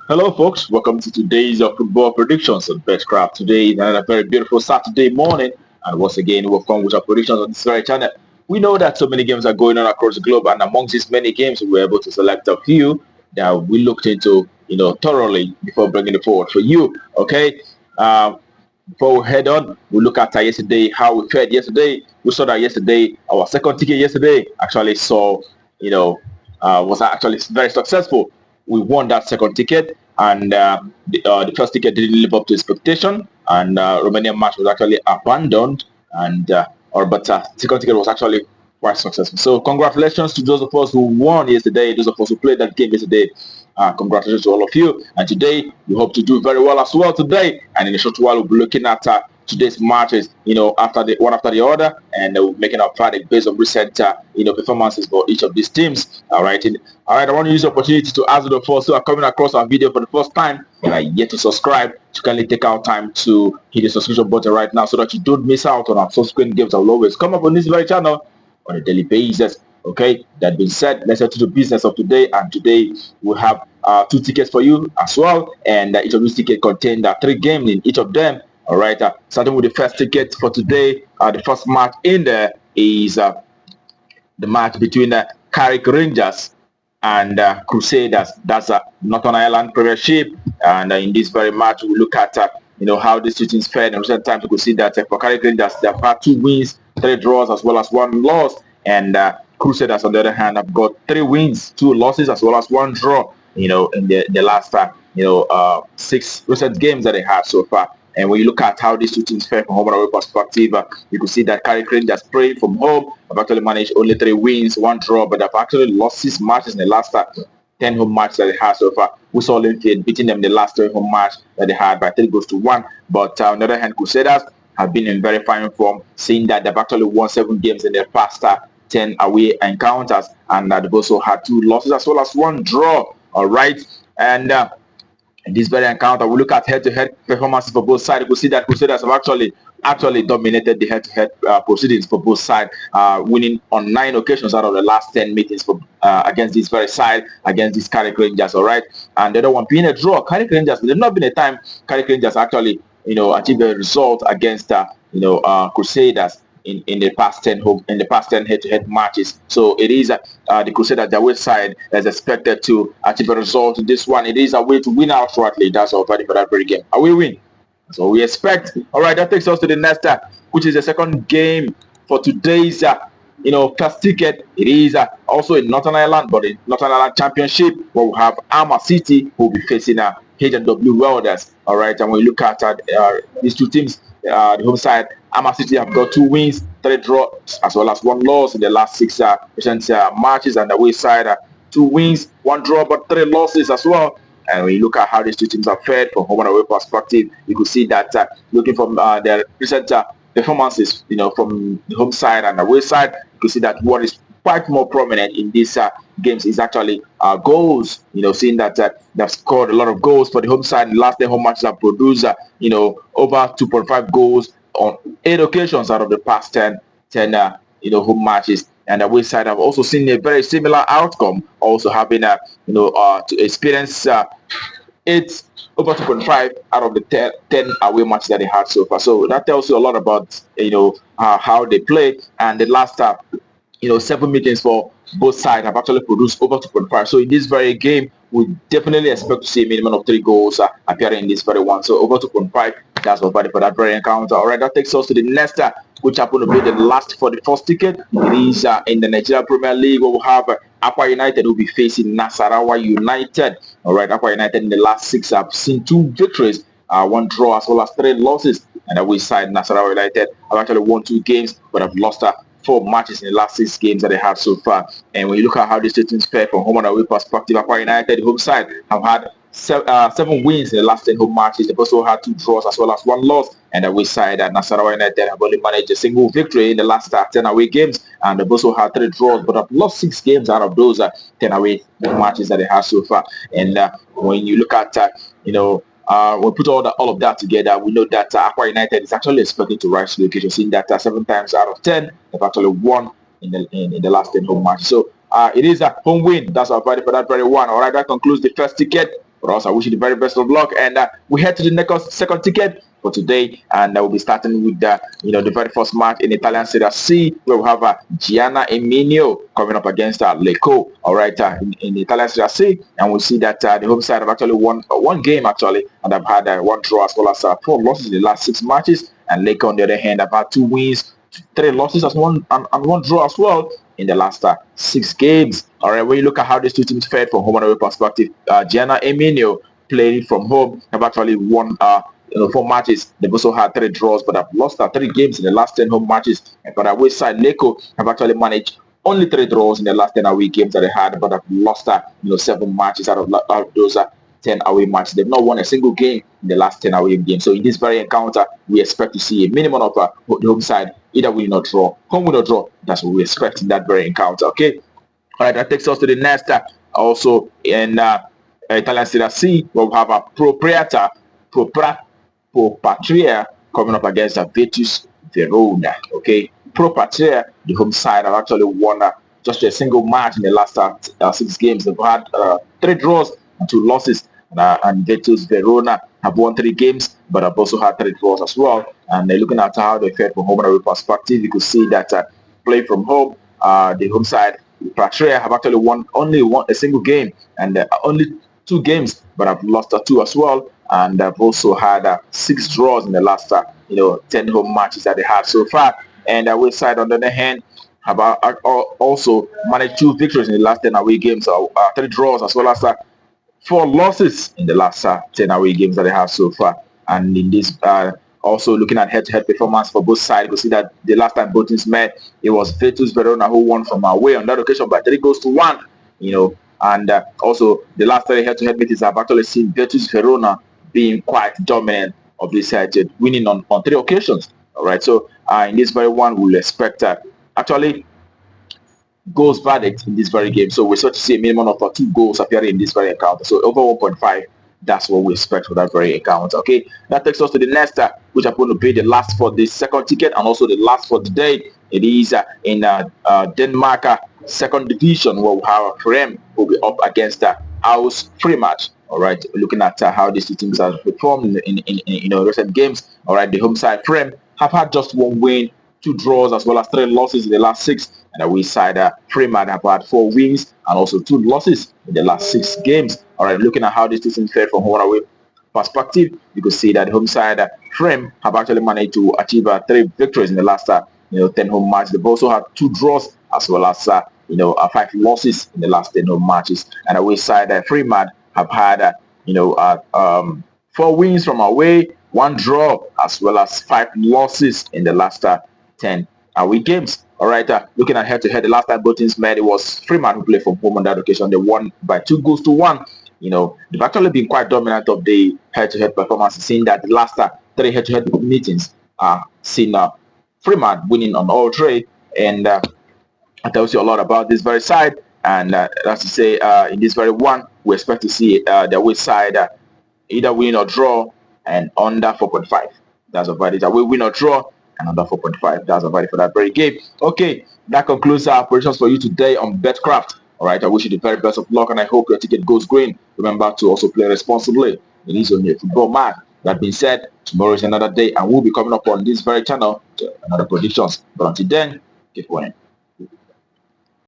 Hello, folks. Welcome to today's football predictions on Betcraft. Today is another very beautiful Saturday morning, and once again, we've come with our predictions on this very channel. We know that so many games are going on across the globe, and amongst these many games, we were able to select a few that we looked into, thoroughly before bringing it forward for you. Okay. Before we head on, we look at yesterday, how we fared yesterday. We saw that yesterday, our second ticket yesterday actually was actually very successful. We won that second ticket, and the first ticket didn't live up to expectation, and Romanian match was actually abandoned, and second ticket was actually quite successful. So congratulations to those of us who won yesterday, those of us who played that game yesterday. Congratulations to all of you. And today, we hope to do very well as well today. And in a short while, we'll be looking at today's matches, after the one after the other, and making our product based on recent, performances for each of these teams. All right. All right. I want to use the opportunity to ask the folks who are coming across our video for the first time and are yet to subscribe to kindly take out time to hit the subscription button right now so that you don't miss out on our subsequent games that will always come up on this very channel on a daily basis. Okay, that being said, let's get to the business of today. And today we have two tickets for you as well. And each of these tickets contain three games in each of them. All right, starting with the first ticket for today. The first match in there is the match between Carrick Rangers and Crusaders. That's Northern Ireland Premiership. And in this very match, we look at how these two teams fared in recent times. You could see that for Carrick Rangers, they've had two wins, three draws, as well as one loss. And Crusaders, on the other hand, have got three wins, two losses, as well as one draw. In the last six recent games that they had so far. And when you look at how these two teams fare from home and away perspective, you can see that Carrick Rangers playing from home have actually managed only three wins, one draw, but they've actually lost 6 matches in the last 10 home matches that they had so far. We saw Linfield beating them the last 3 home match that they had by 3-1. But on the other hand, Crusaders have been in very fine form, seeing that they've actually won 7 games in their past 10 away encounters, and they've also had 2 losses as well as one draw. All right, and in this very encounter, we look at head-to-head performances for both sides. We see that Crusaders have actually dominated the head-to-head proceedings for both sides, winning on 9 occasions out of the last 10 meetings for against this very side, against these Carrick Rangers. All right, and the other one being a draw. Carrick Rangers, there's not been a time Carrick Rangers actually achieved a result against Crusaders in the past 10 head-to-head matches. So it is the Crusaders, their way side, is expected to achieve a result in this one. It is a way to win out shortly. That's all for that very game. Are we win? That's what we expect. All right, that takes us to the next which is the second game for today's first ticket. It is also in Northern Ireland, but in Northern Ireland Championship, where we have Armour City who will be facing H&W Welders. All right, and when you look at these two teams, the home side, Armour City have got 2 wins, 3 draws, as well as 1 loss in the last 6 recent matches, and the away side, 2 wins, 1 draw, but 3 losses as well. And when you look at how these two teams are fared from home and away perspective, you could see that looking from their recent performances, from the home side and the away side, you could see that what is quite more prominent in these games is actually goals. Seeing that they've scored a lot of goals for the home side. The last 10 home matches have produced, over 2.5 goals on 8 occasions out of the past 10 home matches. And the away side have also seen a very similar outcome, also having to experience 8 over 2.5 out of the 10 away matches that they had so far. So that tells you a lot about how they play. And the last 7 meetings for both sides have actually produced over 2.5. So in this very game, we definitely expect to see a minimum of 3 goals appearing in this very one. So over 2.5, that's what value for that very encounter. All right, that takes us to the next, which happened to be the last for the first ticket. It is in the Nigeria Premier League, where we have Akwa United will be facing Nasarawa United. All right, Akwa United in the last 6 have seen 2 victories, 1 draw, as well as 3 losses. And away side, Nasarawa United have actually won 2 games, but have lost 4 matches in the last 6 games that they had so far. And when you look at how these two teams fare from home and away perspective, Akwa United, the home side, have had 7 wins in the last 10 home matches. They've also had 2 draws as well as 1 loss. And the away side, Nasarawa United have only managed a single victory in the last 10 away games. And they've also had 3 draws, but have lost 6 games out of those 10 away matches that they had so far. And when you look at, we put all of that together, we know that Akwa United is actually expected to rise to the occasion, seeing that 7 times out of 10 they've actually won in the last 10 home matches. So it is a home win. That's our value for that very one. All right, that concludes the first ticket. But also, I wish you the very best of luck. And we head to the next second ticket for today, and we'll be starting with the very first match in Italian Serie C, where we have Gianna Eminio coming up against Lecco. All right, in the Italian Serie C, and we'll see that the home side have actually won one game actually, and have had one draw as well as 4 losses in the last 6 matches. And Lecco, on the other hand, have had 2 wins, 3 losses as one and 1 draw as well in the last 6 games. All right, when you look at how these two teams fared from home and away perspective, Gianna Eminio playing from home have actually won 4 matches. They've also had 3 draws, but have lost 3 games in the last 10 home matches. But away side, Lecco have actually managed only 3 draws in the last 10 away games that they had, but have lost 7 matches out of those 10 away matches. They've not won a single game in the last 10 away games. So in this very encounter, we expect to see a minimum of the home side either win or draw. Home win or draw. That's what we expect in that very encounter. Okay. All right. That takes us to the next. Also in Italian Serie C, where we have a Pro Patria coming up against Virtus Verona. Okay. Pro Patria, the home side, have actually won just a single match in the last 6 games. They've had 3 draws and 2 losses. And Virtus Verona have won 3 games, but have also had 3 draws as well. And looking at how they fared from home and away perspective, you could see that playing from home, the home side, Patria, have actually won a single game and only 2 games, but have lost 2 as well. And have also had 6 draws in the last 10 home matches that they had so far. And away side, on the other hand, have also managed 2 victories in the last 10 away games, 3 draws as well as 4 losses in the last 10 away games that they have so far. And in this, also looking at head-to-head performance for both sides, you see that the last time both teams met, it was Virtus Verona who won from away on that occasion by 3-1. And also the last 3 head-to-head meetings have actually seen Virtus Verona being quite dominant of this head-to-head, winning on 3 occasions. All right, so in this very one, we'll expect actually goals verdict in this very game. So we start to see a minimum of 2 goals appearing in this very encounter. So over 1.5, that's what we expect for that very encounter. Okay, that takes us to the next, which are going to be the last for the second ticket and also the last for the day. It is in Denmark, second division, where we have Rem will be up against House free match. All right, looking at how these two teams have performed in recent games. All right, the home side Rem have had just 1 win, 2 draws as well as 3 losses in the last 6. And away side Freeman have had 4 wins and also 2 losses in the last 6 games. All right, looking at how this season fared from home and away perspective, you can see that the home side Frem have actually managed to achieve 3 victories in the last 10 home matches. They've also had 2 draws as well as 5 losses in the last 10 home matches. And away side Freeman have had 4 wins from away, 1 draw as well as 5 losses in the last 10 away games. All right, looking at head-to-head, the last time both teams met, it was Freeman who played from home on that occasion. They won by 2-1. They've actually been quite dominant of the head-to-head performance, seeing that the last 3 head-to-head meetings are seen Freeman winning on all 3. And that tells you a lot about this very side. And that's to say, in this very one, we expect to see the away side either win or draw and under 4.5. That's about it. Away win or draw and under 4.5. That's about it for that very game. Okay, that concludes our predictions for you today on Betcraft. All right, I wish you the very best of luck and I hope your ticket goes green. Remember to also play responsibly. It is only a football match. That being said, tomorrow is another day and we'll be coming up on this very channel to another predictions. But until then, keep winning.